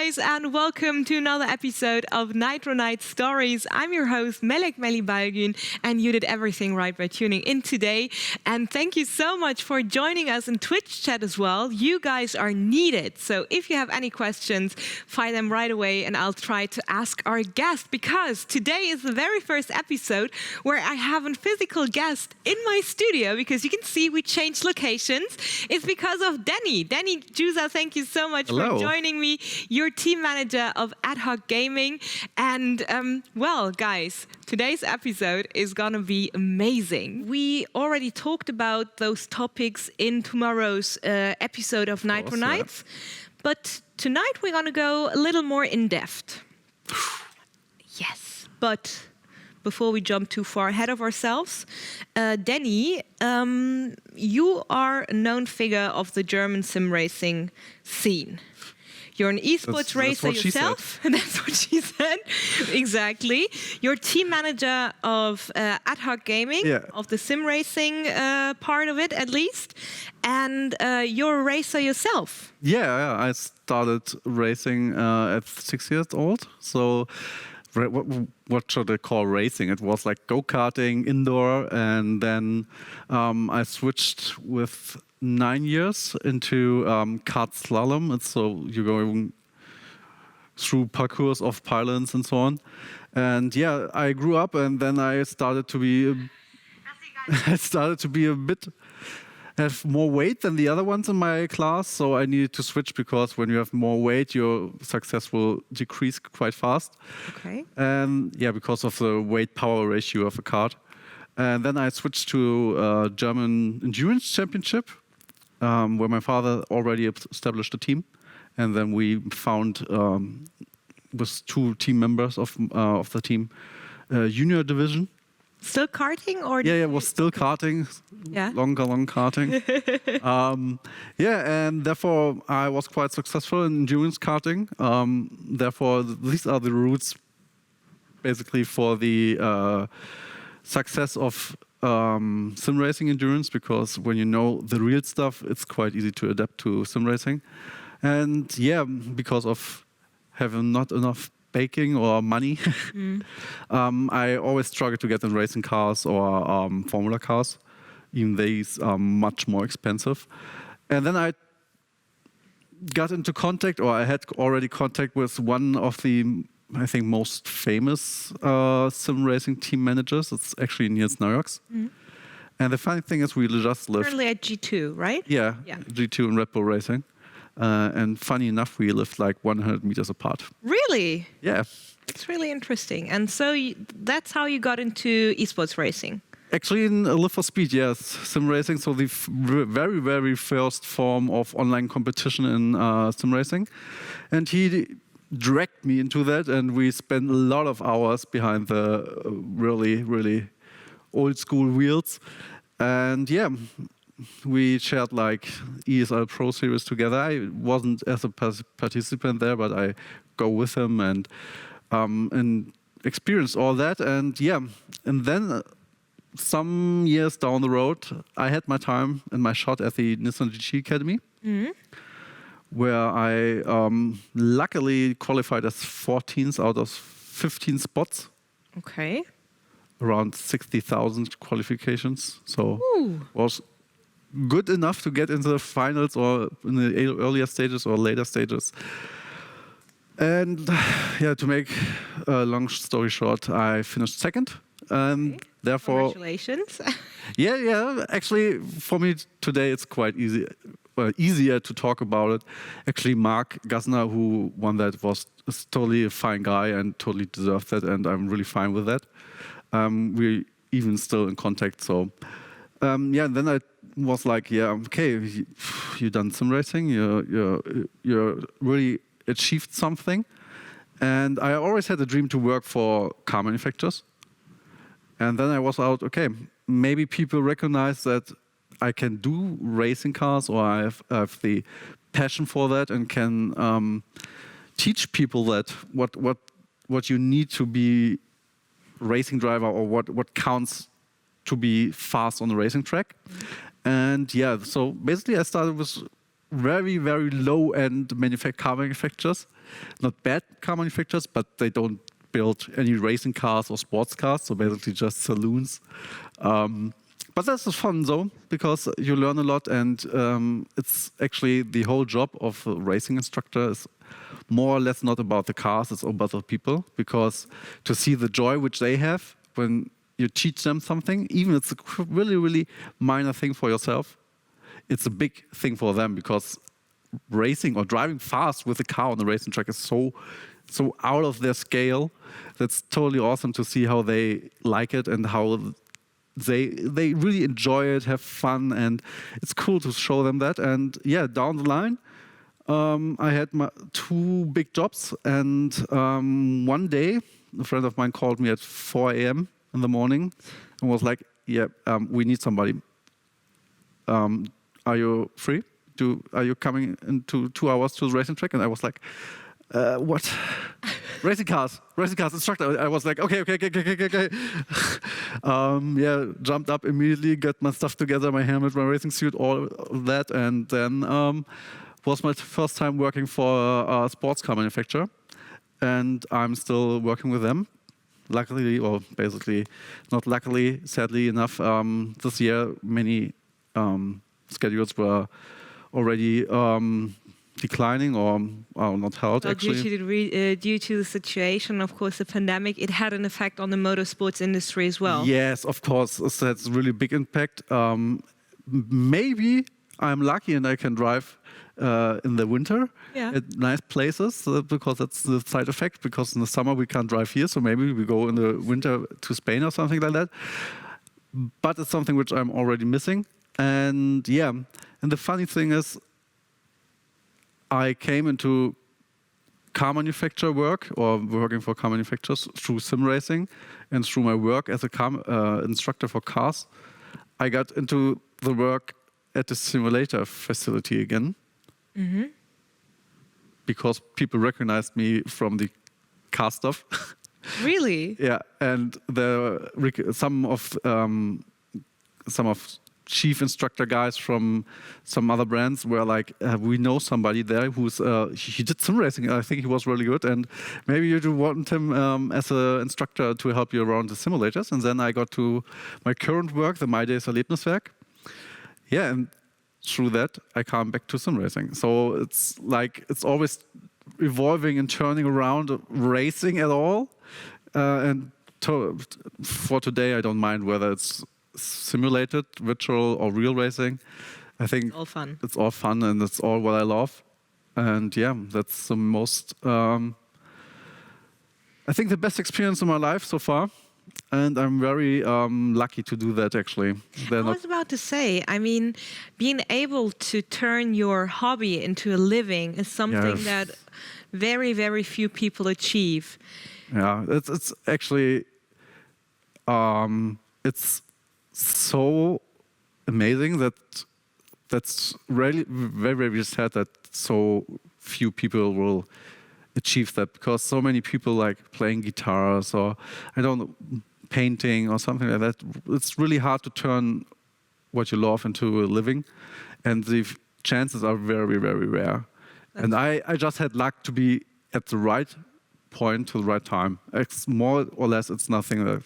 guys, and welcome to another episode of Nitro Nights Stories. I'm your host, Melek Balgün, and you did everything right by tuning in today. And thank you so much for joining us in Twitch chat as well. You guys are needed. So if you have any questions, fire them right away, and I'll try to ask our guest, because today is the very first episode where I have a physical guest in my studio, because you can see we changed locations. It's because of Danny Giusa. Thank you so much for joining me. Your team manager of Ad Hoc Gaming. And well, guys, today's episode is gonna be amazing. We already talked about those topics in tomorrow's episode of Nitro Nights, but tonight we're gonna go a little more in depth. Yes, but before we jump too far ahead of ourselves, Danny, you are a known figure of the German sim racing scene. You're an esports racer yourself. That's what she said. Exactly. You're team manager of Ad Hoc Gaming, of the sim racing part of it, at least. And you're a racer yourself. Yeah, I started racing at 6 years old. So what should I call racing? It was like go-karting indoor, and then I switched with 9 years into kart slalom. It's so you're going through parcours of pylons and so on. And yeah, I grew up, and then I started to be a bit have more weight than the other ones in my class, so I needed to switch, because when you have more weight, your success will decrease quite fast. Okay. And yeah, because of the weight-power ratio of a kart. And then I switched to a German endurance championship, where my father already established a team, and then we found with 2 team members of the team junior division. Still karting, or it was still karting. Yeah, long karting. And therefore I was quite successful in endurance karting. Therefore, these are the roots, basically, for the success of sim racing endurance, because when you know the real stuff, it's quite easy to adapt to sim racing. And yeah, because of having not enough baking or money, I always struggled to get in racing cars or Formula cars. Even these are much more expensive. And then I got into contact, or I had already contact with one of the, I think, most famous sim racing team managers. It's actually Nils Neuerks. And the funny thing is, we just lived currently at G2, right? Yeah, G2 and Red Bull Racing. And funny enough, we lived like 100 meters apart. Really? Yeah. It's really interesting. And so that's how you got into esports racing? Actually, in Live for Speed, yes, sim racing. So the very, very first form of online competition in sim racing. And he dragged me into that, and we spent a lot of hours behind the really, really old school wheels. And yeah, we shared like ESL Pro Series together. I wasn't as a participant there, but I go with him and experienced all that. And yeah, and then some years down the road, I had my time and my shot at the Nissan GT Academy, where I luckily qualified as 14th out of 15 spots. Okay. Around 60,000 qualifications. So was good enough to get into the finals or in the earlier stages or later stages. And yeah, to make a long story short, I finished second. And therefore, congratulations. yeah. Actually, for me today, it's quite easier to talk about it. Actually, Mark Gassner, who won that, was totally a fine guy and totally deserved that. And I'm really fine with that. We're even still in contact. So then I was like, okay, you done sim racing, you really achieved something. And I always had a dream to work for car manufacturers. And then I was out, okay, maybe people recognize that I can do racing cars, or I have the passion for that, and can teach people that what you need to be racing driver, or what counts to be fast on the racing track. And yeah, so basically I started with very, very low-end car manufacturers. Not bad car manufacturers, but they don't build any racing cars or sports cars, so basically just saloons. But that's fun though, because you learn a lot, and it's actually the whole job of a racing instructor is more or less not about the cars, it's about the people, because to see the joy which they have when you teach them something, even it's a really, really minor thing for yourself, it's a big thing for them, because racing or driving fast with a car on the racing track is so out of their scale. That's totally awesome to see how they like it and how they really enjoy it, have fun, and it's cool to show them that. And yeah, down the line, I had my 2 big jobs, and one day a friend of mine called me at 4 a.m. in the morning and was like, "Yeah, we need somebody. Are you free? Are you coming into 2 hours to the racing track?" And I was like, "What? Racing cars instructor." I was like, okay. Yeah, jumped up immediately, got my stuff together, my helmet, my racing suit, all of that, and then was my first time working for a sports car manufacturer, and I'm still working with them. Luckily, or basically not luckily, sadly enough, this year many schedules were already declining or not held, actually. Due to the situation, of course, the pandemic, it had an effect on the motorsports industry as well. Yes, of course, that's a really big impact. Maybe I'm lucky and I can drive in the winter at nice places, because that's the side effect, because in the summer we can't drive here, so maybe we go in the winter to Spain or something like that. But it's something which I'm already missing. And yeah, and the funny thing is, I came into car manufacturer work, or working for car manufacturers, through sim racing, and through my work as a car instructor for cars. I got into the work at the simulator facility again, because people recognized me from the car stuff. Really? Yeah, and some of chief instructor guys from some other brands were like, "We know somebody there who's he did sim racing. I think he was really good, and maybe you do want him as an instructor to help you around the simulators." And then I got to my current work, the My Days Erlebniswerk. Yeah, and through that I came back to sim racing. So it's like it's always evolving and turning around racing at all. And for today, I don't mind whether it's simulated, virtual, or real racing. I think all fun. It's all fun, and it's all what I love. And yeah, that's the most, I think, the best experience of my life so far. And I'm very lucky to do that, actually. I was about to say, I mean, being able to turn your hobby into a living is something that very, very few people achieve. Yeah, it's actually, it's so amazing that's really very, very sad that so few people will achieve that, because so many people like playing guitars or painting or something like that. It's really hard to turn what you love into a living, and the chances are very, very rare. And I just had luck to be at the right point to the right time. It's more or less, it's nothing that.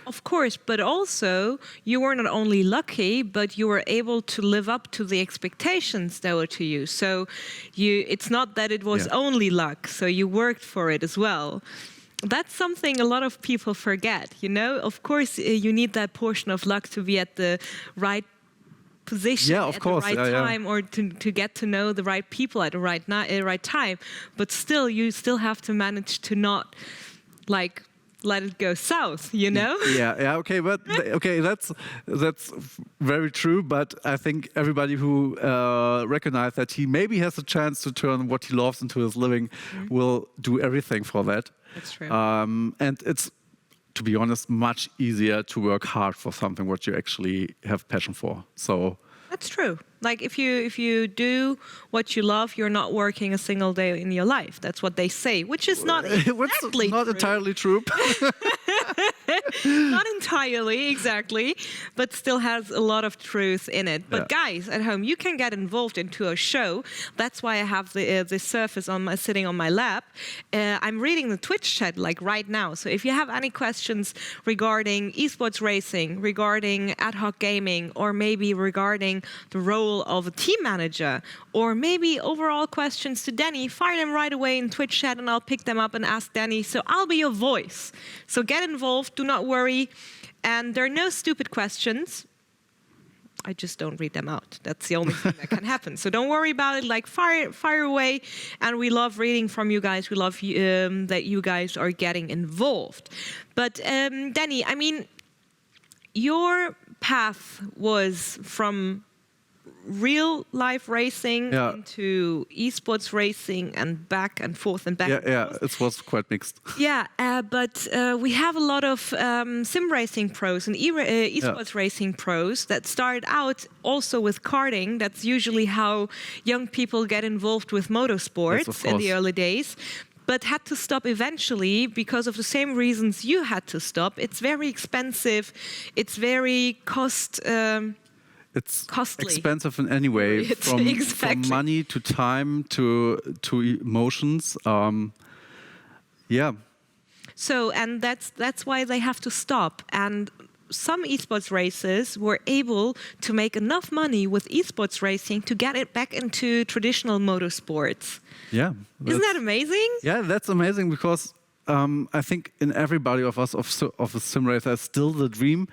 Of course, but also you were not only lucky, but you were able to live up to the expectations that were to you. So it's not that it was only luck, so you worked for it as well. That's something a lot of people forget, you know? Of course, you need that portion of luck to be at the right position at the right time, or to get to know the right people at the right time. But still, you still have to manage to not like let it go south, you know? Okay, but okay, that's very true. But I think everybody who recognizes that he maybe has a chance to turn what he loves into his living will do everything for that. That's true. And it's, to be honest, much easier to work hard for something what you actually have passion for. So That's true. Like if you do what you love, you're not working a single day in your life. That's what they say, which is not exactly not true. entirely true. Not entirely, exactly, but still has a lot of truth in it. But guys at home, you can get involved into a show. That's why I have the Surface sitting on my lap. I'm reading the Twitch chat like right now. So if you have any questions regarding esports racing, regarding ad hoc gaming, or maybe regarding the role of a team manager, or maybe overall questions to Danny, fire them right away in Twitch chat and I'll pick them up and ask Danny. So I'll be your voice. So get involved, do not worry. And there are no stupid questions. I just don't read them out. That's the only thing that can happen. So don't worry about it. Like fire away. And we love reading from you guys. We love that you guys are getting involved. But Danny, I mean, your path was from real life racing into esports racing and back and forth and back. Yeah, it was quite mixed. Yeah, but we have a lot of sim racing pros and esports racing pros that started out also with karting. That's usually how young people get involved with motorsports in the early days. But had to stop eventually because of the same reasons you had to stop. It's very expensive. It's very it's costly. Expensive in any way, from money to time to emotions. So, and that's why they have to stop. And some esports racers were able to make enough money with esports racing to get it back into traditional motorsports. Yeah. Isn't that amazing? Yeah, that's amazing because I think in everybody of us of a sim racer is still the dream.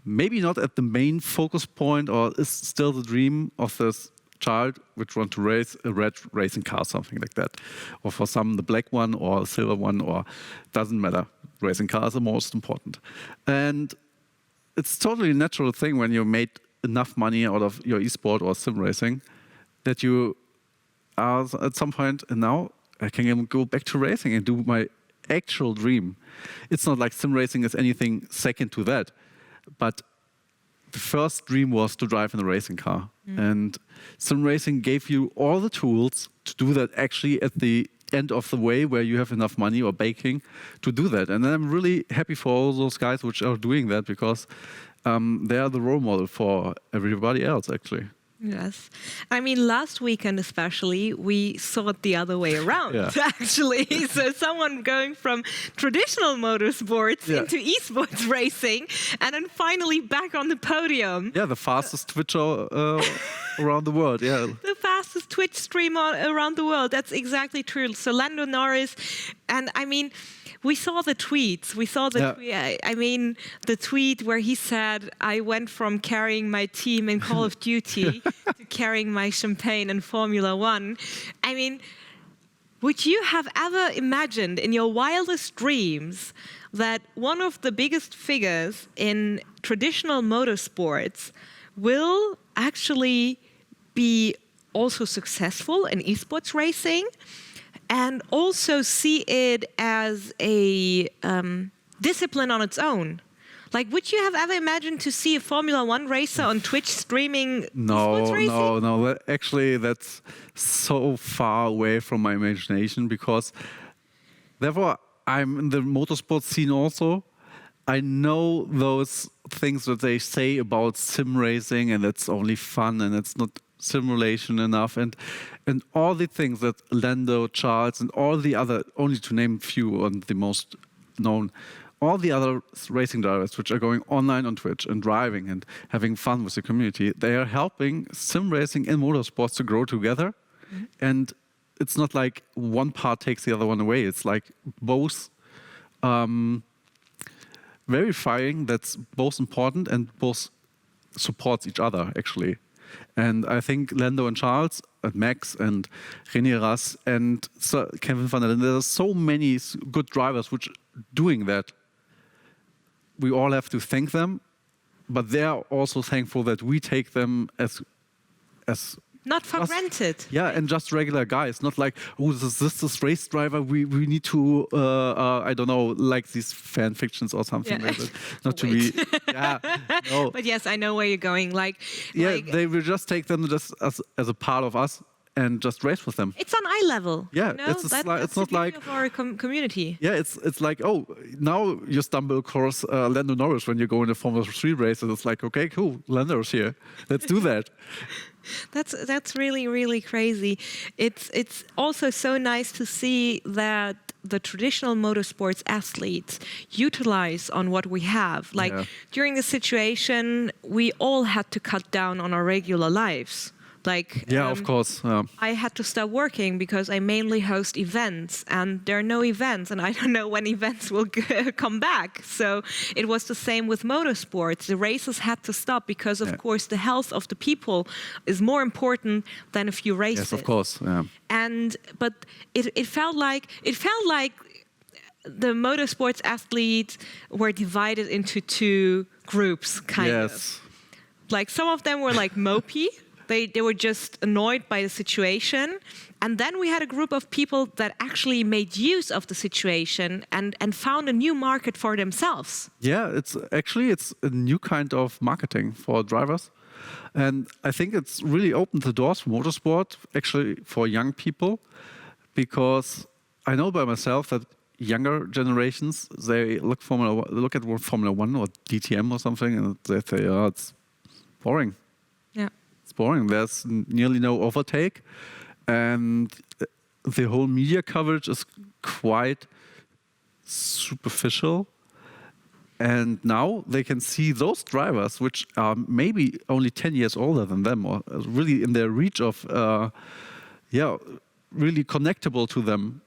Maybe not at the main focus point, or is still the dream of this child which want to race a red racing car, something like that. Or for some, the black one or a silver one, or doesn't matter. Racing cars are most important. And it's totally a natural thing when you made enough money out of your esport or sim racing that you are at some point, and now I can go back to racing and do my actual dream. It's not like sim racing is anything second to that. But the first dream was to drive in a racing car. And sim racing gave you all the tools to do that actually at the end of the way where you have enough money or baking to do that. And I'm really happy for all those guys which are doing that because they are the role model for everybody else, actually. Yes. I mean, last weekend especially, we saw it the other way around, actually. So someone going from traditional motorsports into esports racing and then finally back on the podium. Yeah, the fastest Twitcher around the world, The fastest Twitch streamer around the world. That's exactly true. So Lando Norris, and I mean, we saw the tweets. We saw the tweet. I mean, the tweet where he said, I went from carrying my team in Call of Duty to carrying my champagne in Formula One. I mean, would you have ever imagined in your wildest dreams that one of the biggest figures in traditional motorsports will actually be also successful in esports racing? And also see it as a discipline on its own. Like, would you have ever imagined to see a Formula One racer on Twitch streaming esports racing? No. Actually, that's so far away from my imagination because, therefore, I'm in the motorsport scene also. I know those things that they say about sim racing, and it's only fun, and it's not simulation enough, and all the things that Lando, Charles, and all the other, only to name a few and the most known, all the other racing drivers which are going online on Twitch and driving and having fun with the community, they are helping sim racing and motorsports to grow together. And it's not like one part takes the other one away. It's like both verifying that's both important and both supports each other, actually. And I think Lando and Charles and Max and René Ras and Kevin van der Linde, there's so many good drivers which are doing that. We all have to thank them, but they are also thankful that we take them as Not for granted. Yeah, and just regular guys, not like, oh, this race driver, we need to, I don't know, like these fan fictions or something like that. Not to be, no. But yes, I know where you're going. They will just take them just as a part of us and just race with them. It's on eye level. Yeah, you know? it's not like of our community. Yeah, it's like, oh, now you stumble across Lando Norris when you go in a Formula 3 race, and it's like, okay, cool, Lando's here, let's do that. That's really, really crazy. It's also so nice to see that the traditional motorsports athletes utilize on what we have. During the situation, we all had to cut down on our regular lives. Of course. I had to stop working because I mainly host events, and there are no events, and I don't know when events will come back. So it was the same with motorsports. The races had to stop because, of course, the health of the people is more important than a few races. Yes, of course. Yeah. But it felt like the motorsports athletes were divided into two groups, kind of. Like some of them were like mopey. They were just annoyed by the situation. And then we had a group of people that actually made use of the situation and found a new market for themselves. Yeah, it's a new kind of marketing for drivers. And I think it's really opened the doors for motorsport, actually for young people, because I know by myself that younger generations, they look at Formula 1 or DTM or something, and they say, oh, it's boring. Yeah. It's boring. There's nearly no OverTake, and the whole media coverage is quite superficial. And now they can see those drivers, which are maybe only 10 years older than them, or really in their reach of, really connectable to them,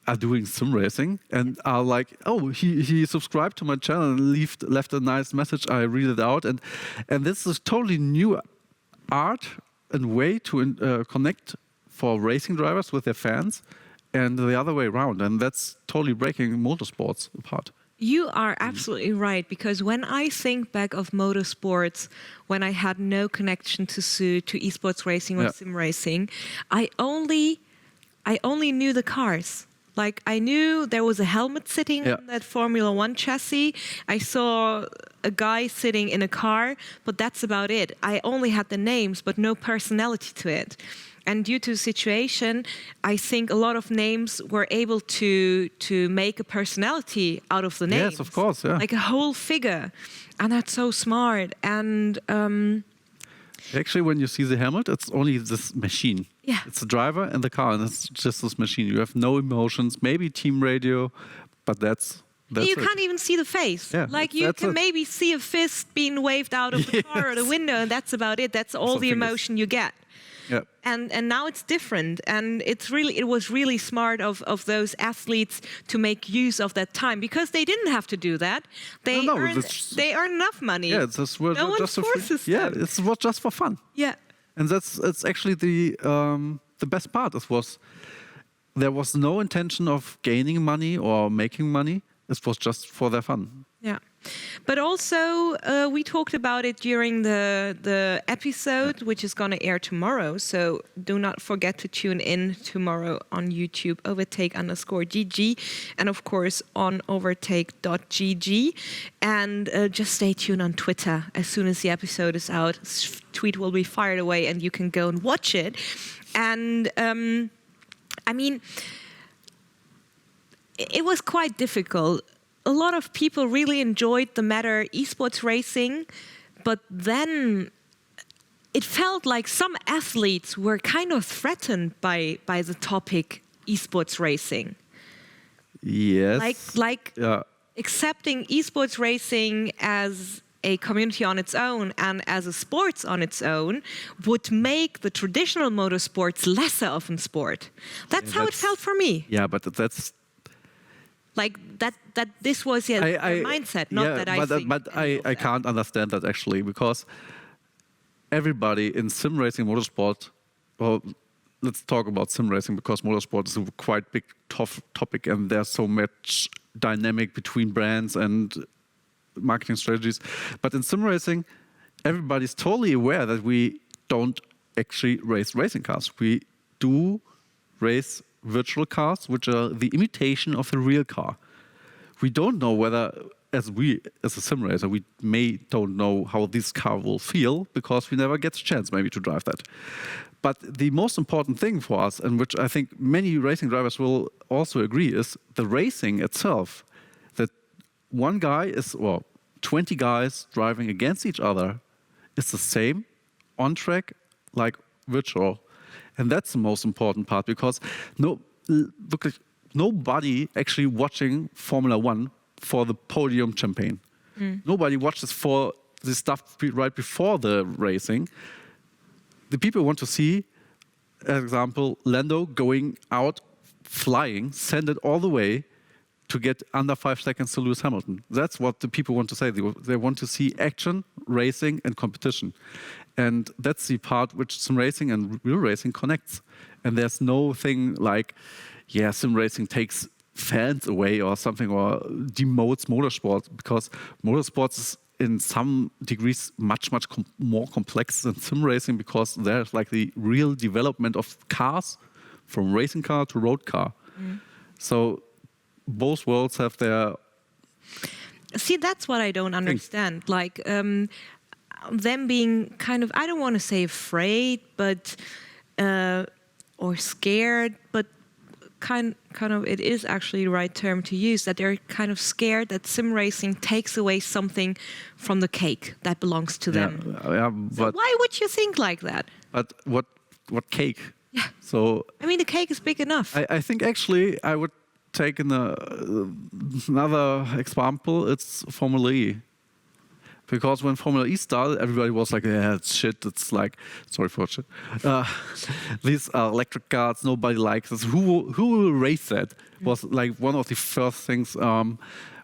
are doing sim racing and are like, oh, he subscribed to my channel and left a nice message. I read it out, and this is totally new art and way to connect for racing drivers with their fans, and the other way around, and that's totally breaking motorsports apart. You are absolutely right, because when I think back of motorsports, when I had no connection to esports racing or sim racing, I only knew the cars. Like, I knew there was a helmet sitting in that Formula 1 chassis. I saw a guy sitting in a car, but that's about it. I only had the names, but no personality to it. And due to the situation, I think a lot of names were able to make a personality out of the names. Yes, of course, yeah. Like a whole figure. And that's so smart. And actually, when you see the helmet, it's only this machine. Yeah. It's the driver and the car, and it's just this machine. You have no emotions, maybe team radio, but that's you can't even see the face. Yeah, like you can maybe see a fist being waved out of the car or the window, and that's about it. That's all the emotion you get. Yeah. And now it's different, and it was really smart of those athletes to make use of that time, because they didn't have to do that. They earn enough money. Yeah, it's no one forces them. Yeah, it's just for fun. Yeah. And it's actually the best part. There was no intention of gaining money or making money. It was just for their fun. Yeah. But also, we talked about it during the episode, which is going to air tomorrow. So do not forget to tune in tomorrow on YouTube, overtake_GG, and of course on overtake.gg. And just stay tuned on Twitter. As soon as the episode is out, tweet will be fired away and you can go and watch it. And I mean, it was quite difficult. A lot of people really enjoyed the matter esports racing, but then it felt like some athletes were kind of threatened by the topic esports racing. Yes. Like accepting esports racing as a community on its own and as a sports on its own would make the traditional motorsports lesser of a sport. That's how it felt for me. Yeah, but that's... Like that this was their mindset, not that I think. But I can't understand that actually, because everybody in sim racing, motorsport, well, let's talk about sim racing, because motorsport is a quite big topic, and there's so much dynamic between brands and marketing strategies. But in sim racing, everybody's totally aware that we don't actually race racing cars. We do race virtual cars, which are the imitation of the real car. We don't know whether, as a sim racer, we don't know how this car will feel because we never get the chance maybe to drive that. But the most important thing for us, and which I think many racing drivers will also agree, is the racing itself. That one guy or 20 guys driving against each other is the same on track like virtual. And that's the most important part because nobody actually watching Formula One for the podium champagne. Nobody watches for the stuff right before the racing. The people want to see, as example, Lando going out flying, send it all the way to get under 5 seconds to Lewis Hamilton. That's what the people want to say. They want to see action, racing, and competition. And that's the part which sim racing and real racing connects. And there's no thing like, sim racing takes fans away or something, or demotes motorsports, because motorsports is in some degrees much more complex than sim racing, because there's like the real development of cars from racing car to road car. So both worlds have their... See, that's what I don't understand. Like them being kind of, I don't want to say afraid, but or scared, but kind of, it is actually the right term to use, that they're kind of scared that sim racing takes away something from the cake that belongs to them. But why would you think like that? But what cake? Yeah. So I mean, the cake is big enough. I think actually I would take another example. It's Formula E. Because when Formula E started, everybody was like, yeah, it's shit. It's like, sorry for shit. These are electric cars. Nobody likes this. Who will race that? Was like one of the first things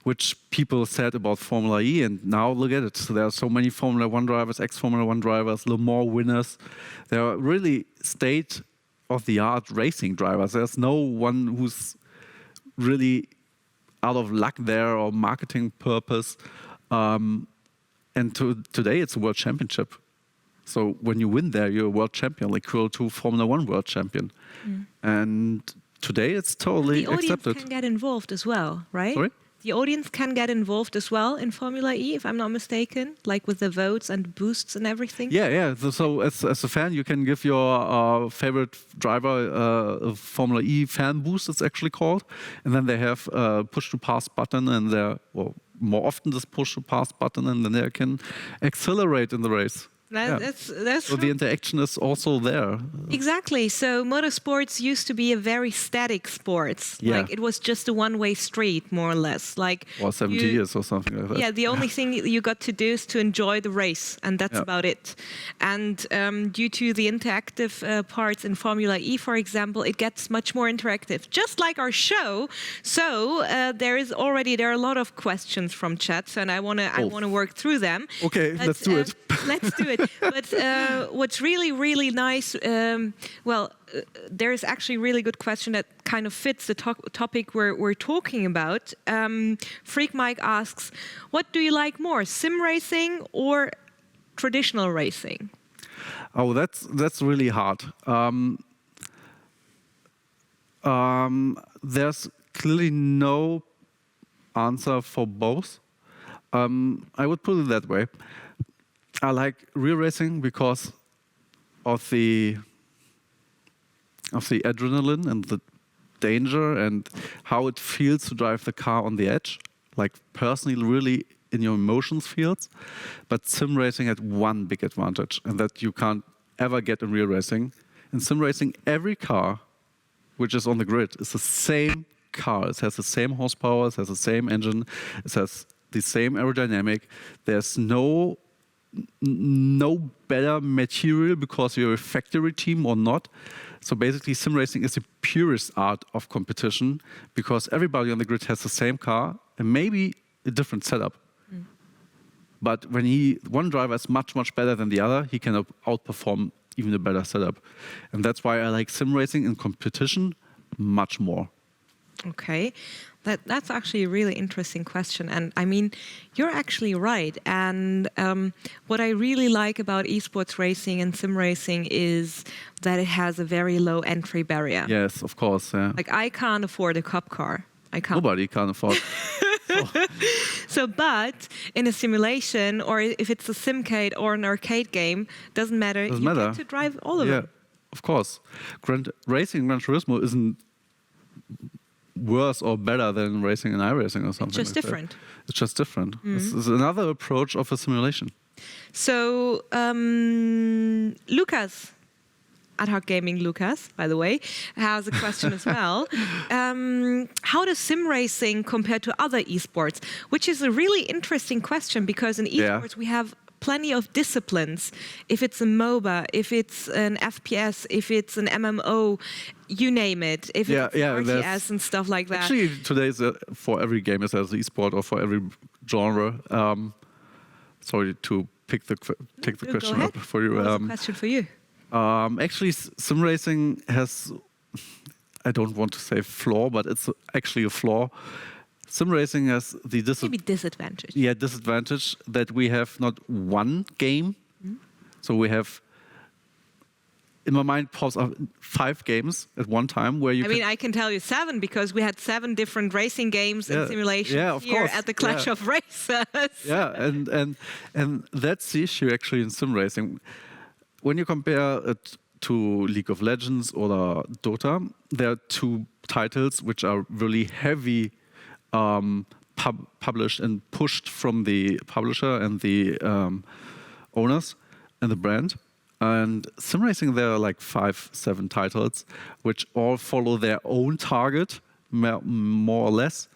which people said about Formula E. And now look at it. So there are so many Formula One drivers, ex-Formula One drivers, Le Mans winners. There are really state-of-the-art racing drivers. There's no one who's really out of luck there or marketing purpose. And today it's a world championship. So when you win there, you're a world champion, equal to Formula One world champion. And today it's totally accepted. The audience can get involved as well, right? Sorry? The audience can get involved as well in Formula E, if I'm not mistaken, like with the votes and boosts and everything. Yeah. So as a fan, you can give your favorite driver a Formula E fan boost, it's actually called. And then they have a push-to-pass button, and more often this push-to-pass button, and then they can accelerate in the race. That's so the interaction is also there. Exactly. So motorsports used to be a very static sport. Yeah. Like it was just a one-way street, more or less. Like or 70 years or something like that. Yeah, the only thing you got to do is to enjoy the race, and that's about it. And due to the interactive parts in Formula E, for example, it gets much more interactive, just like our show. So there are a lot of questions from chat, and I wanna work through them. Okay, let's do it. Let's do it. But what's really nice, there's actually a really good question that kind of fits the topic we're talking about. Freak Mike asks, what do you like more, sim racing or traditional racing? Oh, that's really hard. There's clearly no answer for both. I would put it that way. I like real racing because of the adrenaline and the danger and how it feels to drive the car on the edge, like personally really in your emotions fields. But sim racing had one big advantage, and that you can't ever get in real racing. In sim racing, every car which is on the grid is the same car. It has the same horsepower, it has the same engine, it has the same aerodynamic. There's no better material because you're a factory team or not. So basically sim racing is the purest art of competition because everybody on the grid has the same car and maybe a different setup. But when one driver is much better than the other, he can outperform even a better setup. And that's why I like sim racing in competition much more. Okay. That's actually a really interesting question. And I mean, you're actually right. And what I really like about esports racing and sim racing is that it has a very low entry barrier. Yes, of course. Yeah. Like, I can't afford a cup car. I can't. Nobody can afford. So, but in a simulation, or if it's a simcade or an arcade game, doesn't matter. Doesn't you matter. get to drive all of Yeah, them. of course. Racing Gran Turismo isn't worse or better than racing and iRacing or something. It's just like different. That. It's just different. This is another approach of a simulation. So, Lucas, Ad Hoc Gaming Lucas, by the way, has a question as well. How does sim racing compare to other esports? Which is a really interesting question, because in esports we have plenty of disciplines. If it's a MOBA, if it's an FPS, if it's an MMO, you name it. If it's RTS and stuff like that. Actually, today for every game there's an esport, or for every genre. Sorry to take the question up for you. What was the question for you? Actually, sim racing has, I don't want to say flaw, but it's actually a flaw. Sim racing has the disadvantage. Yeah, disadvantage that we have not one game. So we have, in my mind, pops up 5 games at one time where you. I can tell you 7, because we had 7 different racing games and simulations here at the Clash of Racers. Yeah, and that's the issue actually in sim racing. When you compare it to League of Legends or Dota, there are 2 titles which are really heavy. Published and pushed from the publisher and the owners and the brand. And sim racing, there are like 5-7 titles which all follow their own target, more or less.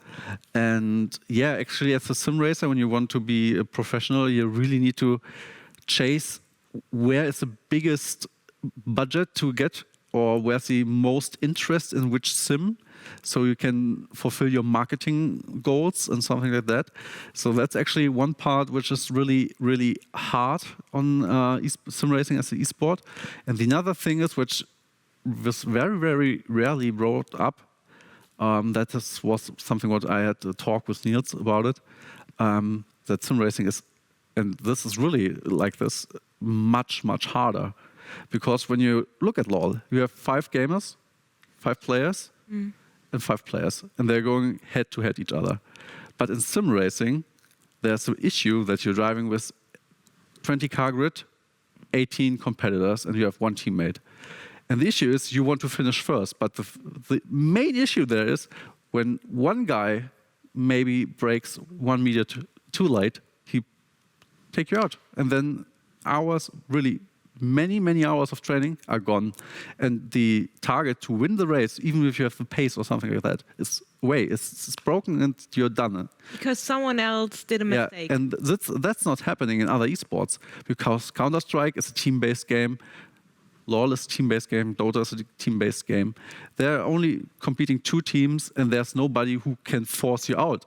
And yeah, actually, as a sim racer, when you want to be a professional, you really need to chase where is the biggest budget to get, or where's the most interest in which sim, so you can fulfill your marketing goals and something like that. So that's actually one part which is really, really hard on sim racing as an esport. And the other thing is, which was very, very rarely brought up, was something what I had to talk with Niels about it, that sim racing is, and this is really like this, much, much harder. Because when you look at LoL, you have 5 gamers, 5 players, and 5 players, and they're going head to head each other. But in sim racing, there's an issue that you're driving with 20 car grid, 18 competitors, and you have 1 teammate. And the issue is you want to finish first, but the main issue there is when one guy maybe breaks 1 meter too late, he take you out, and then hours, really many hours of training are gone, and the target to win the race, even if you have the pace or something like that, is away. It's broken and you're done. Because someone else did a mistake. Yeah, and that's not happening in other esports, because Counter-Strike is a team-based game, LoL is a team-based game, Dota is a team-based game. They're only competing 2 teams, and there's nobody who can force you out.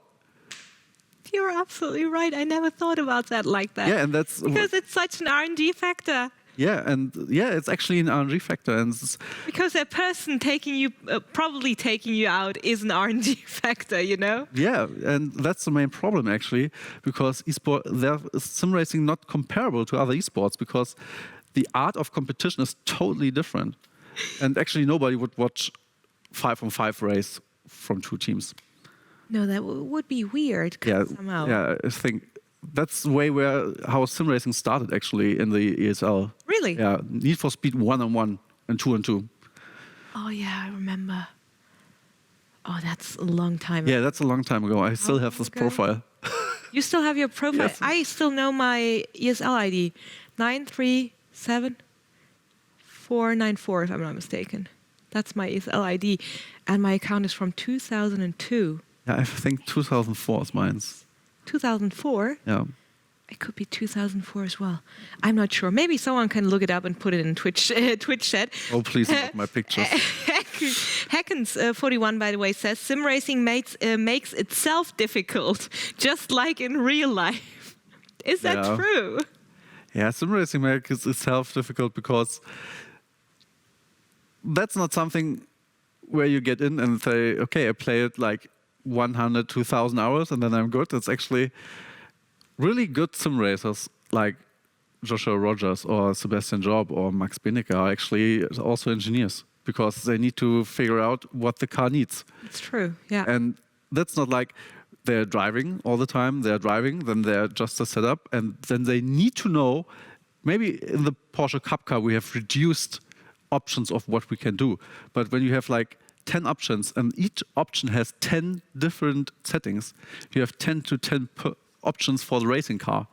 You're absolutely right. I never thought about that like that. Yeah, and that's because it's such an RNG factor. Yeah, and it's actually an RNG factor, and because a person probably taking you out is an RNG factor, you know. Yeah, and that's the main problem actually, because sim racing not comparable to other esports, because the art of competition is totally different, and actually nobody would watch 5-on-5 race from 2 teams. No, that would be weird. Somehow. Yeah, I think that's the way how sim racing started actually in the ESL. Really? Yeah, Need for Speed 1-on-1 and 2-on-2. Oh yeah, I remember. Oh, that's a long time ago. Yeah, that's a long time ago. I still have this profile. You still have your profile? Yes. I still know my ESL ID, 937494, if I'm not mistaken. That's my ESL ID, and my account is from 2002. Yeah, I think 2004 is mine. 2004? Yeah. It could be 2004 as well. I'm not sure. Maybe someone can look it up and put it in Twitch chat. Oh, please look my pictures. Hackens41, by the way, says sim racing makes itself difficult, just like in real life. Is that true? Yeah, sim racing makes itself difficult because that's not something where you get in and say, okay, I play it like 100, 2,000 hours, and then I'm good. It's actually really good sim racers like Joshua Rogers or Sebastian Job or Max Binneker are actually also engineers because they need to figure out what the car needs. It's true, yeah. And that's not like they're driving all the time, they're driving, then they're just a setup, and then they need to know, maybe in the Porsche Cup car we have reduced options of what we can do. But when you have like 10 options and each option has 10 different settings, you have 10 to 10 options for the racing car.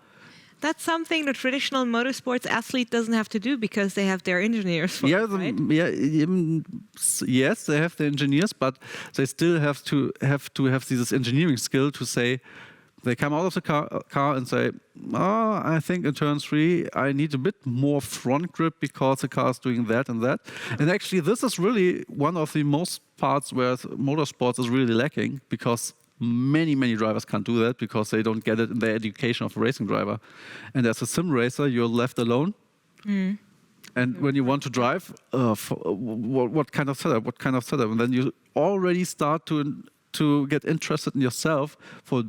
That's something the traditional motorsports athlete doesn't have to do because they have their engineers for it, right? Yes, they have the engineers, but they still have to have this engineering skill to say, they come out of the car and say, oh, I think in turn 3 I need a bit more front grip because the car is doing that and that. And actually this is really one of the most parts where motorsports is really lacking, because many drivers can't do that because they don't get it in their education of a racing driver. And as a sim racer, you're left alone. And when you want to drive, what kind of setup? What kind of setup? And then you already start to get interested in yourself for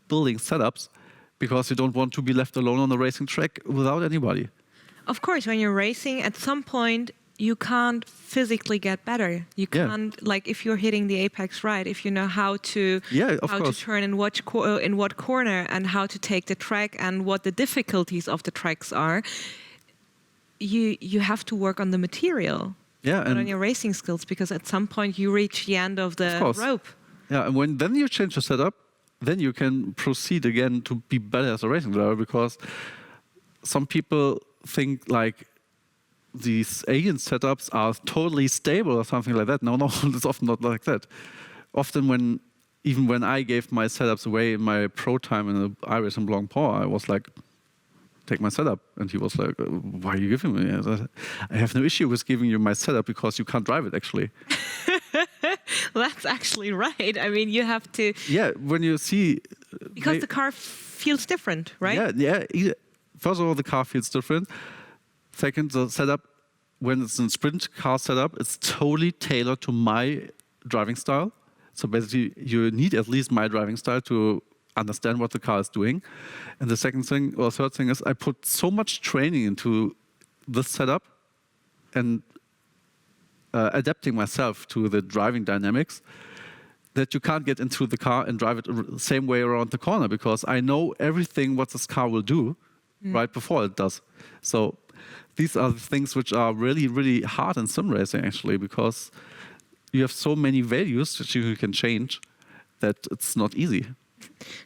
building setups because you don't want to be left alone on the racing track without anybody. Of course, when you're racing, at some point you can't physically get better. You can't, like if you're hitting the apex right, if you know how to turn in what corner and how to take the track and what the difficulties of the tracks are, you have to work on the material, not on your racing skills, because at some point you reach the end of the rope. Yeah, and when then you change the setup, then you can proceed again to be better as a racing driver, because some people think like these alien setups are totally stable or something like that. No, it's often not like that. Often even when I gave my setups away in my pro time in the iRacing Blancpain, I was like, take my setup. And he was like, why are you giving me? I have no issue with giving you my setup because you can't drive it, actually. That's actually right. I mean, you have to... Yeah, when you see... Because the car feels different, right? Yeah. First of all, the car feels different. Second, the setup, when it's a sprint car setup, it's totally tailored to my driving style. So basically, you need at least my driving style to understand what the car is doing. And the second thing, or third thing, is I put so much training into this setup and adapting myself to the driving dynamics that you can't get into the car and drive it the same way around the corner, because I know everything what this car will do right before it does. So these are the things which are really hard in sim racing, actually, because you have so many values that you can change that it's not easy.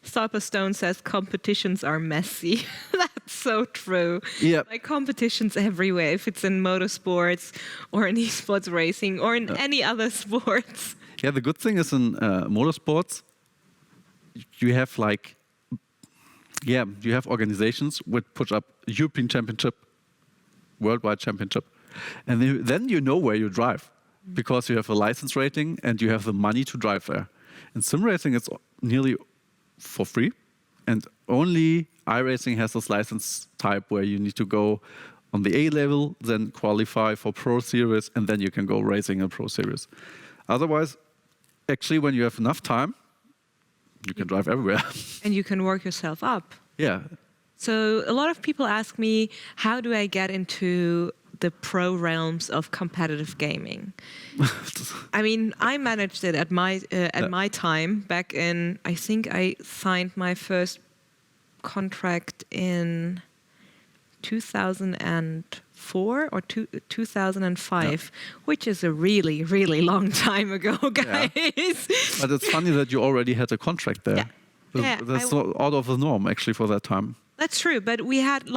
Stopper Stone says competitions are messy. That's so true. Yeah. Like competitions everywhere, if it's in motorsports or in esports racing or in any other sports. Yeah, the good thing is in motorsports, you have you have organizations which put up European Championship, Worldwide Championship, and then you know where you drive, because you have a license rating and you have the money to drive there. In sim racing, it's nearly for free, and only iRacing has this license type where you need to go on the A level, then qualify for Pro Series, and then you can go racing in Pro Series. Otherwise, actually, when you have enough time, you can drive everywhere. And you can work yourself up. Yeah. So a lot of people ask me, how do I get into the pro realms of competitive gaming? I mean, I managed it at my time back in, I think I signed my first contract in 2004 or 2005, which is a really long time ago, guys. Yeah. But it's funny that you already had a contract there. That's out of the norm, actually, for that time. That's true, but we had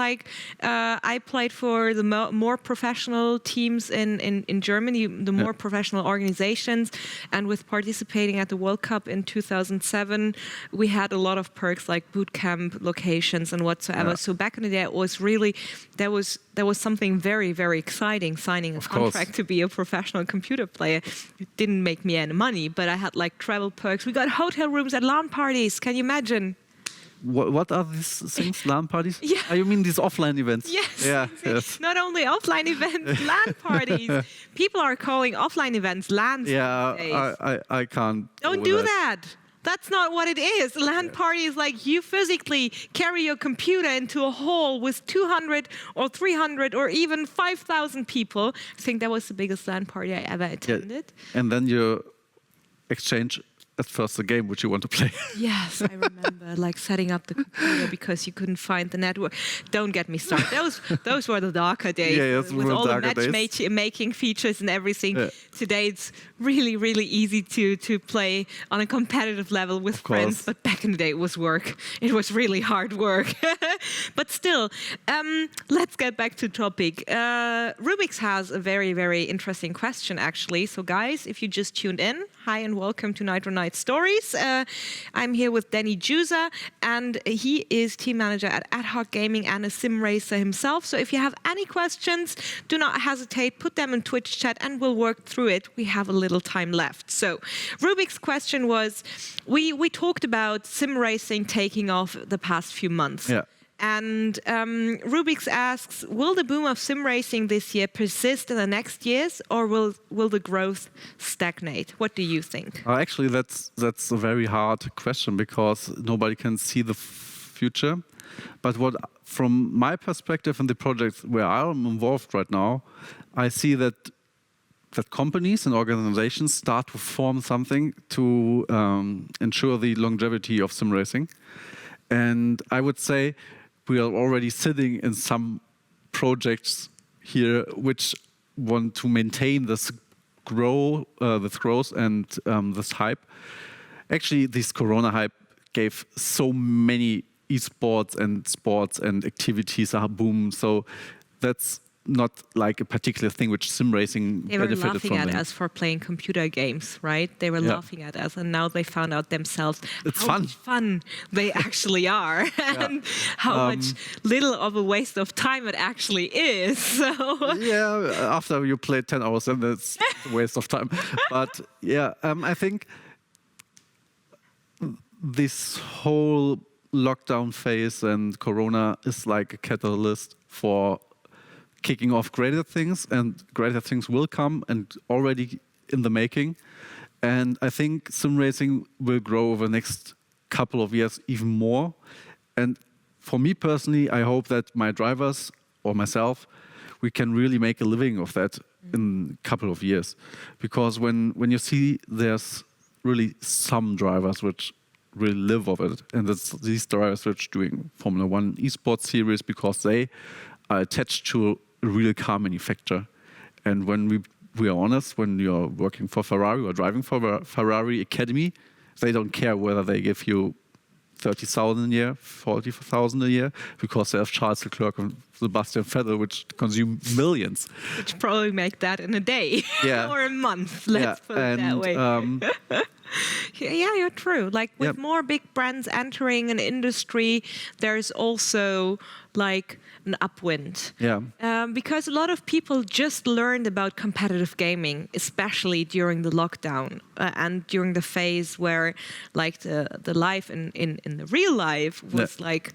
I played for the more professional teams in Germany, the more professional organizations, and with participating at the World Cup in 2007, we had a lot of perks like boot camp locations and whatsoever. Yeah. So back in the day, it was really there was something very exciting, signing a contract to be a professional computer player. It didn't make me any money, but I had travel perks. We got hotel rooms at LAN parties. Can you imagine? what are these things? LAN parties? Yeah. You mean these offline events? Yes. Yeah. Yes. Not only offline events, LAN parties. People are calling offline events LANs these days. I can't. Don't do that. That's not what it is. A LAN party is like you physically carry your computer into a hall with 200 or 300 or even 5,000 people. I think that was the biggest LAN party I ever attended. Yeah. And then you exchange at first the game which you want to play. Yes, I remember like setting up the computer because you couldn't find the network. Don't get me started. Those were the darker days with all the matchmaking features and everything. Yeah. Today it's really, really easy to play on a competitive level with friends. But back in the day it was work. It was really hard work. But still, let's get back to topic. Rubik's has a very, very interesting question actually. So guys, if you just tuned in, hi and welcome to Nitro Nights Stories. I'm here with Danny Giusa, and he is team manager at Ad Hoc Gaming and a sim racer himself. So if you have any questions, do not hesitate, put them in Twitch chat and we'll work through it. We have a little time left. So Rubik's question was, we talked about sim racing taking off the past few months. Yeah. And Rubik's asks, will the boom of sim racing this year persist in the next years, or will the growth stagnate? What do you think? Actually, that's a very hard question because nobody can see the future. But from my perspective in the projects where I'm involved right now, I see that companies and organizations start to form something to ensure the longevity of sim racing. And I would say we are already sitting in some projects here which want to maintain this growth and this hype. Actually, this Corona hype gave so many esports and sports and activities a boom. So that's not like a particular thing which sim racing benefited from. They were laughing at us for playing computer games, right? They were laughing at us, and now they found out themselves how much fun they actually are, and how much little of a waste of time it actually is. So yeah, after you play 10 hours, then it's a waste of time. But yeah, I think this whole lockdown phase and Corona is like a catalyst for kicking off greater things, and greater things will come and already in the making. And I think sim racing will grow over the next couple of years even more. And for me personally, I hope that my drivers or myself, we can really make a living of that in a couple of years. Because when you see there's really some drivers which really live of it, and it's these drivers which are doing Formula 1 esports series because they are attached to a real car manufacturer. And when we are honest, when you're working for Ferrari or driving for a Ferrari Academy, they don't care whether they give you 30,000 a year, 40,000 a year, because they have Charles Leclerc and Sebastian Vettel, which consume millions. Which probably make that in a day or a month, let's put it that way. Yeah, you're true. Like with more big brands entering an industry, there's also like an upwind. Yeah. Because a lot of people just learned about competitive gaming, especially during the lockdown and during the phase where like the life in the real life was like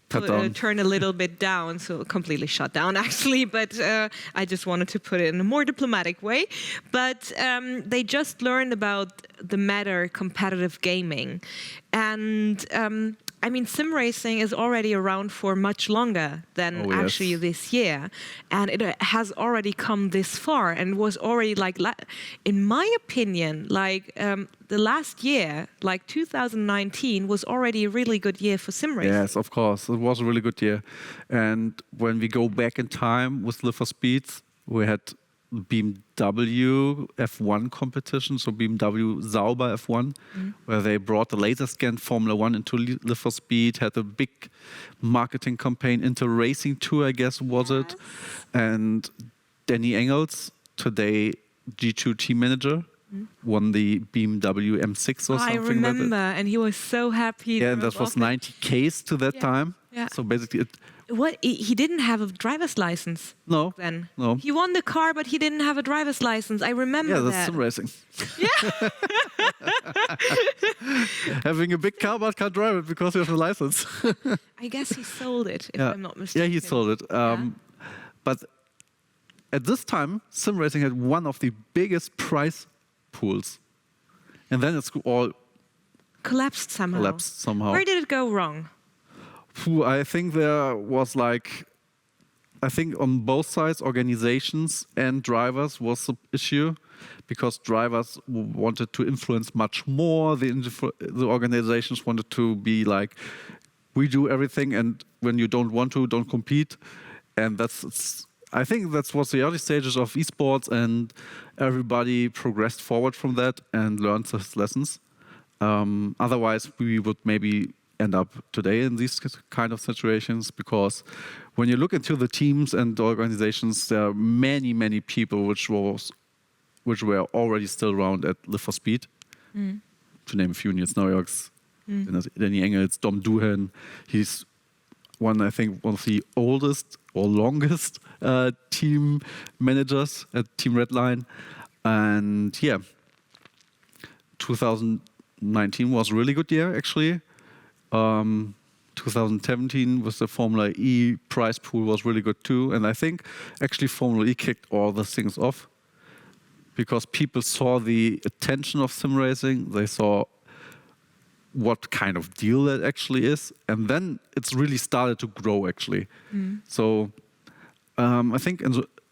turn a little bit down, so completely shut down actually, but I just wanted to put it in a more diplomatic way. But they just learned about the matter competitive gaming. And I mean, sim racing is already around for much longer than actually this year. And it has already come this far and was already like, in my opinion, like the last year, like 2019, was already a really good year for sim racing. Yes, of course. It was a really good year. And when we go back in time with Live for Speed, we had BMW F1 competition, so BMW Sauber F1, where they brought the laser scan Formula 1 into Live for Speed, had a big marketing campaign into Racing Tour, I guess was it. And Danny Engels, today G2 team manager, won the BMW M6 or something. I remember, and he was so happy. Yeah, and that was 90 Ks to that time. Yeah. So basically, What? He didn't have a driver's license. No, Then no. he won the car, but he didn't have a driver's license. I remember Yeah, that. that's sim racing. Yeah. Having a big car but can't drive it because you have a license. I guess he sold it, if Yeah. I'm not mistaken. Yeah, he sold it. But at this time, sim racing had one of the biggest prize pools, and then it's all Collapsed somehow. Where did it go wrong? I think there was I think on both sides, organizations and drivers was the issue, because drivers wanted to influence much more. The organizations wanted to be like, we do everything, and when you don't want to, don't compete. And I think that was the early stages of esports, and everybody progressed forward from that and learned those lessons. Otherwise, we would maybe end up today in these kind of situations, because when you look into the teams and organizations, there are many, many people which were already still around at Live for Speed. To name a few, Nils Neuerks, Danny Engels, Dom Duhan. He's I think one of the oldest or longest team managers at Team Redline. And yeah, 2019 was a really good year, actually. 2017 with the Formula E prize pool was really good too. And I think actually Formula E kicked all the things off, because people saw the attention of sim racing. They saw what kind of deal that actually is. And then it's really started to grow, actually. So I think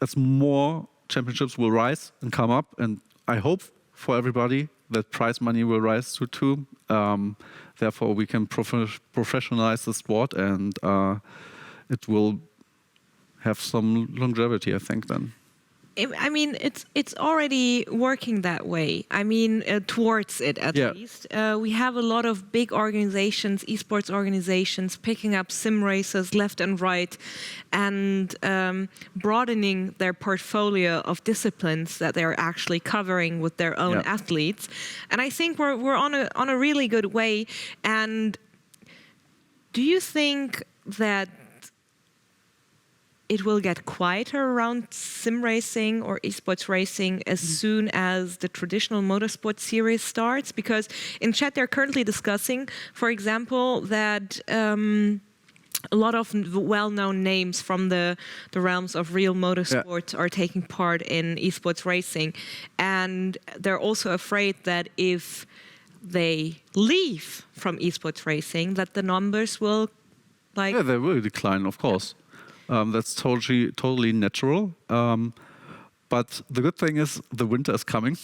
as more championships will rise and come up, and I hope for everybody that prize money will rise too. Therefore, we can professionalize the sport, and it will have some longevity, I think, then. I mean, it's already working that way. I mean, towards it at least. We have a lot of big organizations, esports organizations, picking up sim racers left and right, and broadening their portfolio of disciplines that they're actually covering with their own athletes. And I think we're on a really good way. And do you think that it will get quieter around sim racing or esports racing as soon as the traditional motorsport series starts? Because in chat they're currently discussing, for example, that a lot of well-known names from the realms of real motorsports are taking part in esports racing. And they're also afraid that if they leave from esports racing, that the numbers will they will decline, of course. That's totally natural. But the good thing is the winter is coming.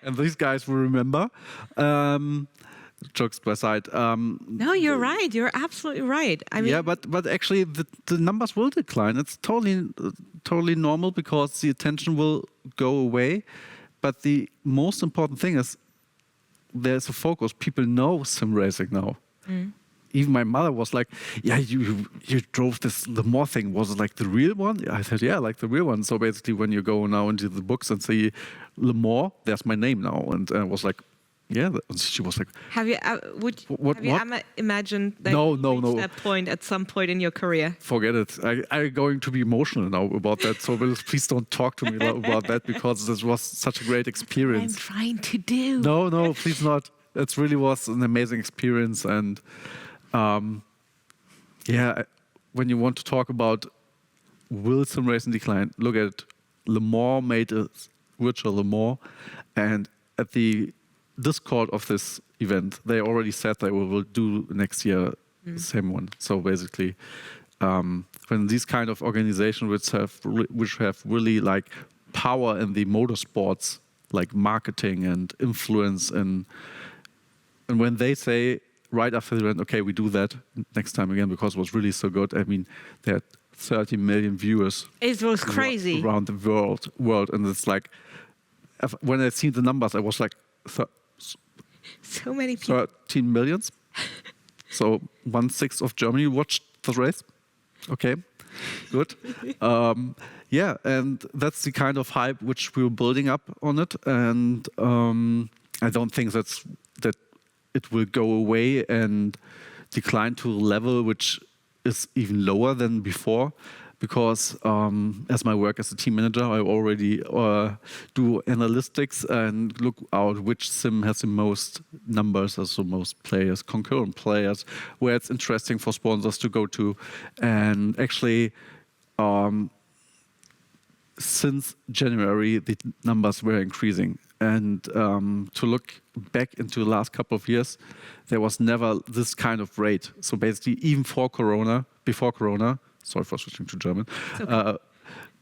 And these guys will remember. Jokes aside. No, you're right. You're absolutely right. I mean, yeah, but actually the numbers will decline. It's totally normal, because the attention will go away. But the most important thing is there's a focus. People know sim racing now. Even my mother was like, yeah, you drove this Le Mans thing. Was it like the real one? I said, yeah, like the real one. So basically, when you go now into the books and see Le Mans, there's my name now. And I was like, yeah. And she was like, have you imagined that you reached that point at some point in your career? Forget it. I'm going to be emotional now about that. So please don't talk to me about that, because this was such a great experience. I'm trying to do. No, please not. It really was an amazing experience. And when you want to talk about will sim racing decline, look at Le Mans made a virtual Le Mans, and at the Discord of this event, they already said they will do next year the same one. So basically, when these kind of organizations which have really like power in the motorsports, like marketing and influence, and when they say right after the event, okay, we do that next time again because it was really so good. I mean, they had 30 million viewers. It was crazy around the world, and it's like when I seen the numbers, I was like, so many people. 13 millions. So 1/6 of Germany watched the race. Okay, good. And that's the kind of hype which we're building up on it, and I don't think that it will go away and decline to a level which is even lower than before. Because as my work as a team manager, I already do analytics and look out which sim has the most numbers, also most players, concurrent players, where it's interesting for sponsors to go to. And actually, since January, the numbers were increasing. And to look back into the last couple of years, there was never this kind of rate. So basically, even before Corona, sorry for switching to German. Okay.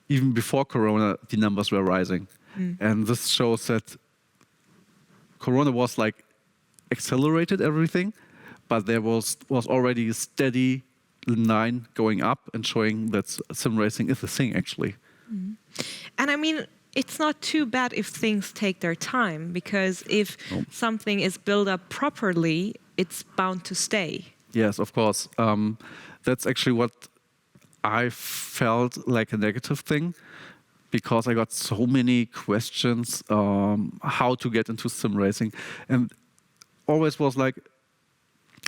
Even before Corona, the numbers were rising. And this shows that Corona was like accelerated everything, but there was already a steady line going up and showing that sim racing is a thing actually. And I mean, it's not too bad if things take their time, because if something is built up properly, it's bound to stay. Yes, of course. That's actually what I felt like a negative thing, because I got so many questions how to get into sim racing, and always was like,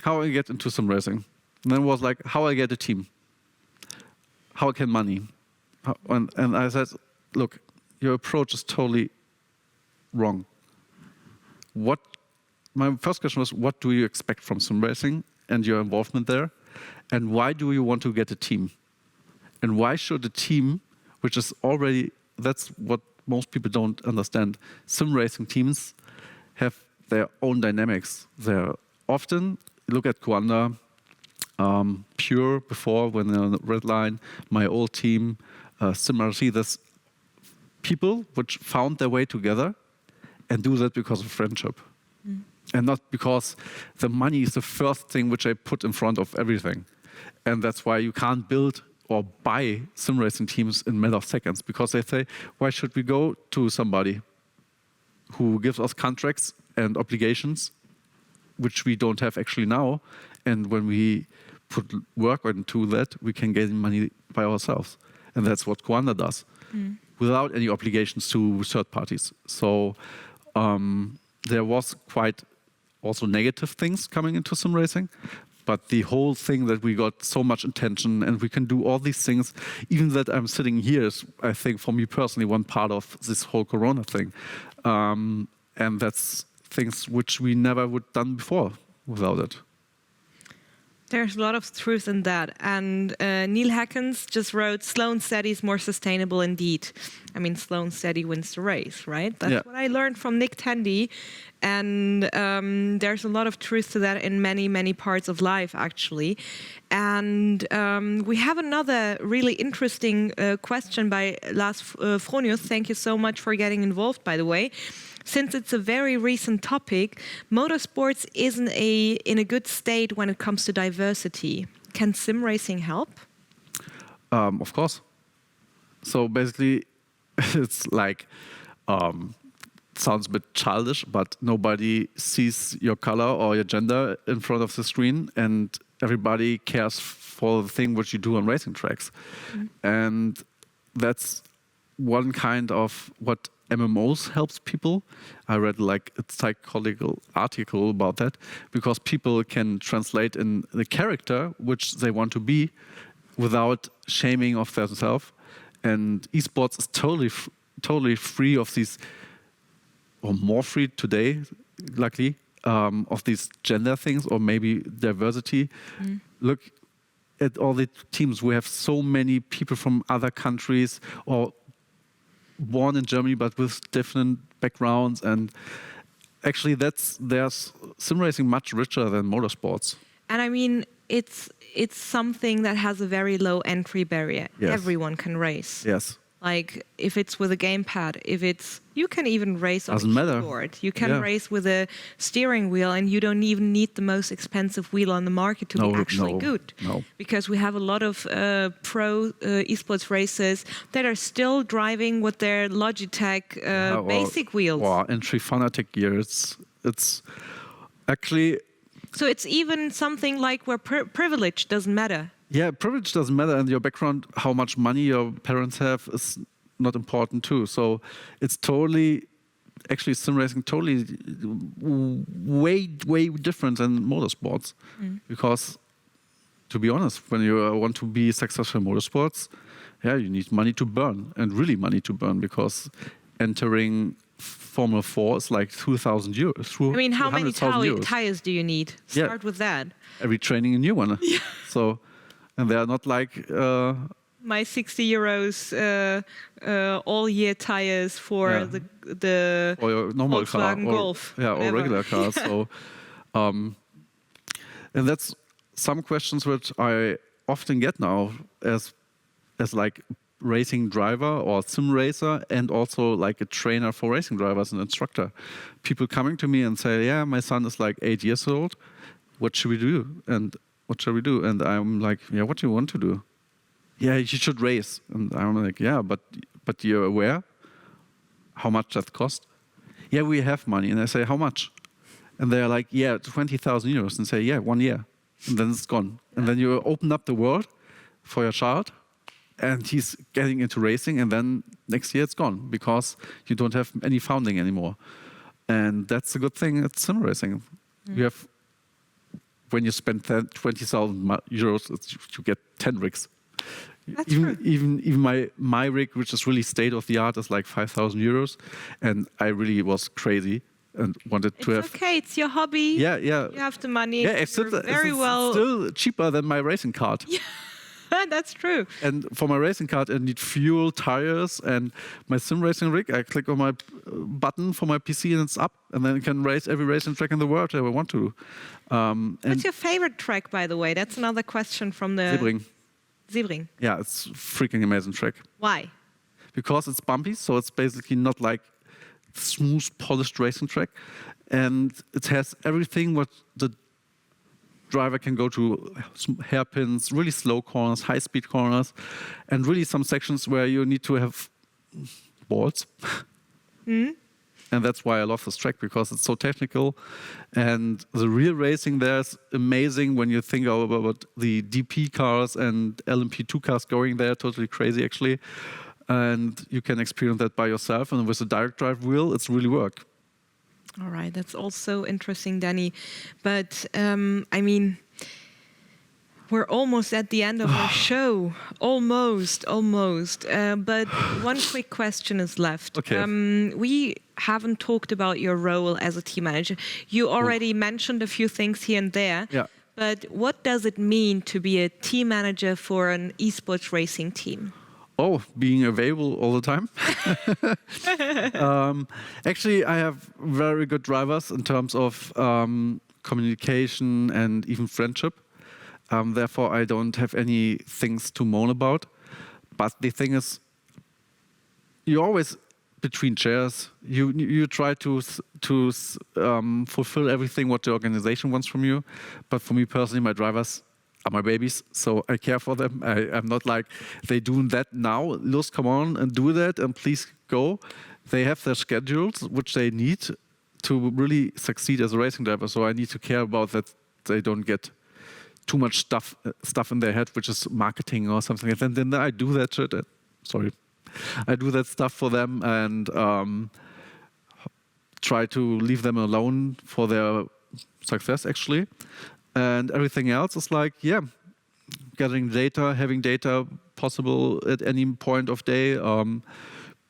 how I get into sim racing, and then was like, how I get a team, how I can money, and I said, look, your approach is totally wrong. My first question was, what do you expect from sim racing and your involvement there, and why do you want to get a team? And why should a team, which is already, that's what most people don't understand, sim racing teams have their own dynamics. They're often, look at Guanda, Pure before, when they're on the red line, my old team, SimRC, there's people which found their way together and do that because of friendship. And not because the money is the first thing which I put in front of everything. And that's why you can't build or buy sim racing teams in a matter of seconds, because they say, why should we go to somebody who gives us contracts and obligations, which we don't have actually now, and when we put work into that, we can gain money by ourselves. And that's what Guanda does, without any obligations to third parties. So there was quite also negative things coming into sim racing. But the whole thing that we got so much attention and we can do all these things, even that I'm sitting here is, I think, for me personally, one part of this whole Corona thing. And that's things which we never would done before without it. There's a lot of truth in that. And Neil Hackens just wrote, slow and steady is more sustainable indeed. I mean, slow and steady wins the race, right? That's what I learned from Nick Tandy. And there's a lot of truth to that in many, many parts of life, actually. And we have another really interesting question by Lars Fronius. Thank you so much for getting involved, by the way. Since it's a very recent topic, motorsports isn't in a good state when it comes to diversity. Can sim racing help? Of course. So basically, it's like, sounds a bit childish, but nobody sees your color or your gender in front of the screen, and everybody cares for the thing which you do on racing tracks. And that's one kind of what MMOs helps people. I read like a psychological article about that, because people can translate in the character which they want to be without shaming of themselves. And esports is totally free of these, or more free today, luckily, of these gender things or maybe diversity. Look at all the teams. We have so many people from other countries or born in Germany but with different backgrounds, and actually there's sim racing much richer than motorsports. And I mean, it's something that has a very low entry barrier. Yes. Everyone can race. Yes. Like if it's with a gamepad, you can even race on Doesn't a matter. keyboard. You can race with a steering wheel, and you don't even need the most expensive wheel on the market to be actually good. No. Because we have a lot of pro esports racers that are still driving with their Logitech basic wheels. Or entry Fanatec gears. It's actually. So it's even something like where privilege doesn't matter. Yeah, privilege doesn't matter, and your background, how much money your parents have, is not important too. So it's totally, actually sim racing totally way different than motorsports, because to be honest, when you want to be successful in motorsports, yeah, you need money to burn, and really money to burn, because entering Formula 4 is like 2,000 euros. I mean, how many 200,000 euros. tires do you need? Start with that. Every training a new one. Yeah. So, and they are not like my 60 euros all year tires for the or your normal Volkswagen car, Golf, or regular cars. So, and that's some questions which I often get now as like racing driver or sim racer, and also like a trainer for racing drivers, an instructor. People coming to me and say, "Yeah, my son is like 8 years old. What should we do? And what shall we do?" And I'm like, "Yeah, what do you want to do?" "Yeah, you should race." And I'm like, "Yeah, but you're aware how much that cost?" "Yeah, we have money." And I say, "How much?" And they're like, "Yeah, 20,000 euros." And say, "Yeah, 1 year." And then it's gone. And then you open up the world for your child, and he's getting into racing, and then next year it's gone because you don't have any founding anymore. And that's a good thing at sim racing. You have, when you spend 20,000 euros, you get 10 rigs. That's true. Even my rig, which is really state of the art, is like 5,000 euros, and I really was crazy and wanted to have. It's okay. It's your hobby. Yeah. You have the money. Yeah, it's still cheaper than my racing card. Yeah. That's true. And for my racing card, I need fuel, tires, and my sim racing rig. I click on my button for my PC and it's up, and then I can race every racing track in the world I want to. What's your favorite track, by the way? That's another question from the Sebring. Yeah, it's a freaking amazing track. Why? Because it's bumpy, so it's basically not like smooth, polished racing track, and it has everything what the driver can go to: hairpins, really slow corners, high-speed corners, and really some sections where you need to have balls. And that's why I love this track, because it's so technical, and the real racing there is amazing. When you think about the DP cars and LMP2 cars going there, totally crazy actually, and you can experience that by yourself. And with a direct drive wheel, it's really work. All right, that's also interesting, Danny. But I mean, we're almost at the end of our show. Almost. But one quick question is left. Okay. We haven't talked about your role as a team manager. You already mentioned a few things here and there. Yeah. But what does it mean to be a team manager for an esports racing team? Oh, being available all the time. Actually, I have very good drivers in terms of communication and even friendship. Therefore, I don't have any things to moan about. But the thing is, you're always between chairs. You try to fulfill everything what the organization wants from you. But for me personally, my drivers are my babies, so I care for them. I'm not like, they do that now, Luz, come on and do that and please go. They have their schedules which they need to really succeed as a racing driver, so I need to care about that they don't get too much stuff in their head, which is marketing or something like that. Then I do that shit. I do that stuff for them and try to leave them alone for their success actually. And everything else is like, gathering data, having data possible at any point of day,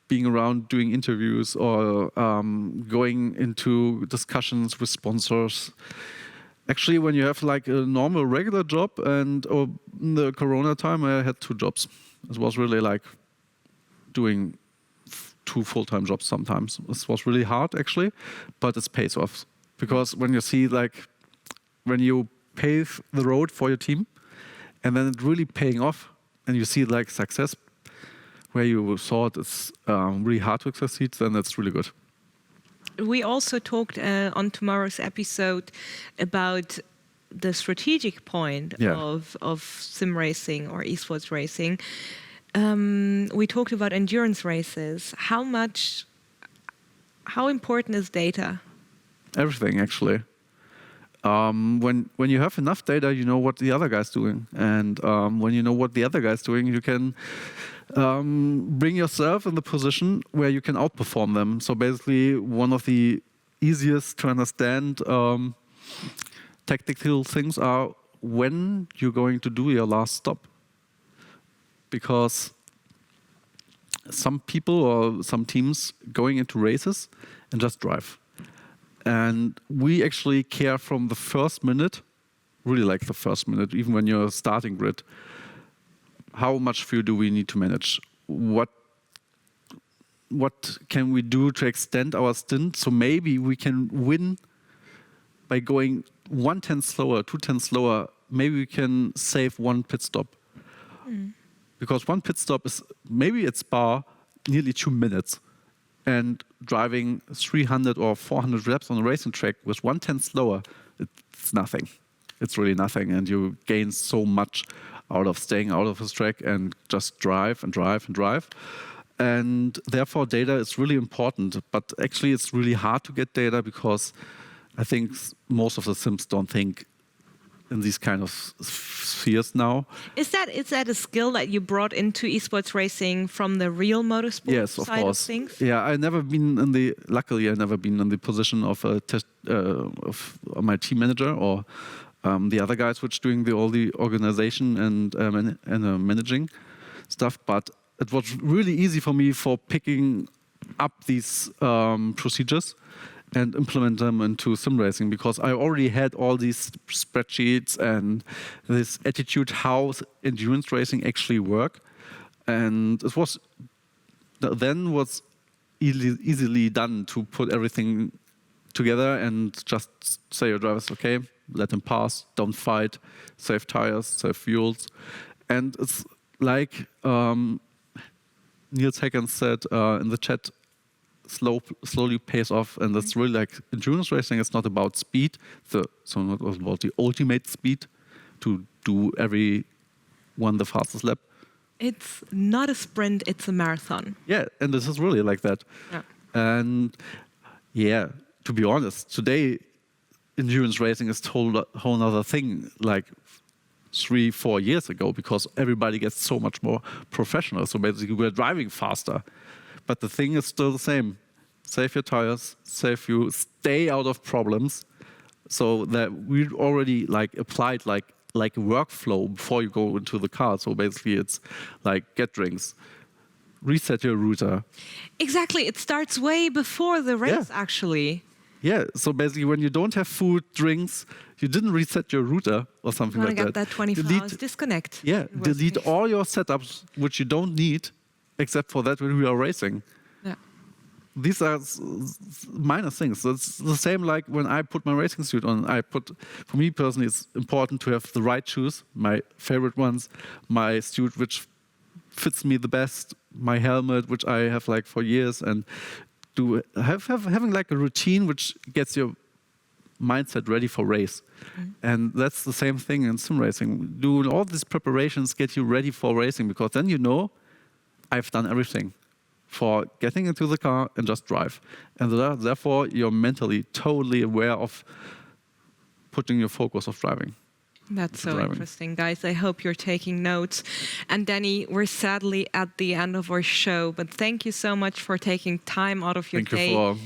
being around doing interviews or going into discussions with sponsors. Actually, when you have like a normal, regular job, and in the Corona time, I had 2 jobs. It was really like doing 2 full-time jobs sometimes. This was really hard, actually, but it pays off. Because when you see like, when you pave the road for your team, and then it's really paying off, and you see like success where you thought it's really hard to succeed, then that's really good. We also talked on tomorrow's episode about the strategic point of sim racing or esports racing. We talked about endurance races. How important is data? Everything, actually. When you have enough data, you know what the other guy's doing, and when you know what the other guy's doing, you can bring yourself in the position where you can outperform them. So basically, one of the easiest to understand tactical things are when you're going to do your last stop. Because some people or some teams going into races and just drive. And we actually care from the first minute, really like the first minute, even when you're starting grid. How much fuel do we need to manage? What can we do to extend our stint so maybe we can win by going 1/10 slower, 2/10 slower? Maybe we can save one pit stop. Because one pit stop is maybe at Spa nearly 2 minutes. And driving 300 or 400 reps on a racing track with 1/10 slower, it's nothing. It's really nothing. And you gain so much out of staying out of this track and just drive and drive and drive. And therefore, data is really important. But actually, it's really hard to get data because I think most of the sims don't think in these kind of spheres now. Is that a skill that you brought into esports racing from the real motorsport Yes, of side course. of things? Yeah, luckily I never been in the position of my team manager or the other guys which doing all the organization and managing stuff. But it was really easy for me for picking up these procedures and implement them into sim racing because I already had all these spreadsheets and this attitude how endurance racing actually work. And it was easily done to put everything together and just say your drivers, okay, let them pass, don't fight, save tires, save fuels. And it's like Niels Hagen said in the chat, slowly pays off, and that's really like endurance racing. It's not about speed, so not about the ultimate speed to do every one the fastest lap. It's not a sprint; it's a marathon. Yeah, and this is really like that. Yeah. And yeah, to be honest, today endurance racing is a whole other thing. Like 3-4 years ago, because everybody gets so much more professional. So basically, we're driving faster. But the thing is still the same. Save your tires, save you, stay out of problems. So that we already like applied like a workflow before you go into the car. So basically it's like get drinks, reset your router. Exactly, it starts way before the race actually. Yeah, so basically when you don't have food, drinks, you didn't reset your router or something like that. You want to get that 24 hours disconnect. Yeah, delete all your setups which you don't need, except for that when we are racing. Yeah. These are minor things. It's the same like when I put my racing suit on. For me personally, it's important to have the right shoes, my favorite ones, my suit which fits me the best, my helmet which I have like for years, and having like a routine which gets your mindset ready for race. And that's the same thing in sim racing. Doing all these preparations get you ready for racing, because then you know I've done everything for getting into the car and just drive. And therefore, you're mentally totally aware of putting your focus of driving. That's so interesting, guys. I hope you're taking notes. And Danny, we're sadly at the end of our show, but thank you so much for taking time out of your day. Thank you for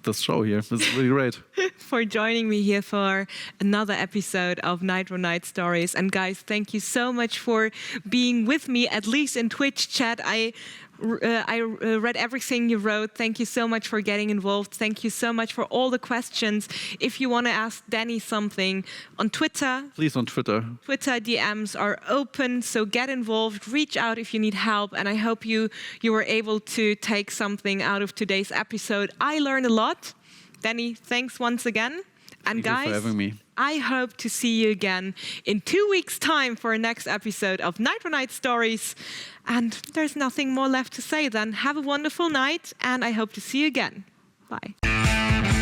this show here. It's really great. For joining me here for another episode of Nitro Nights Stories. And guys, thank you so much for being with me, at least in Twitch chat. I read everything you wrote. Thank you so much for getting involved. Thank you so much for all the questions. If you want to ask Danny something on Twitter, please on Twitter. Twitter DMs are open, so get involved. Reach out if you need help. And I hope you were able to take something out of today's episode. I learned a lot. Danny, thanks once again. And Thank you for having me. I hope to see you again in 2 weeks' time for a next episode of Nitro Nights Stories. And there's nothing more left to say then. Have a wonderful night, and I hope to see you again. Bye.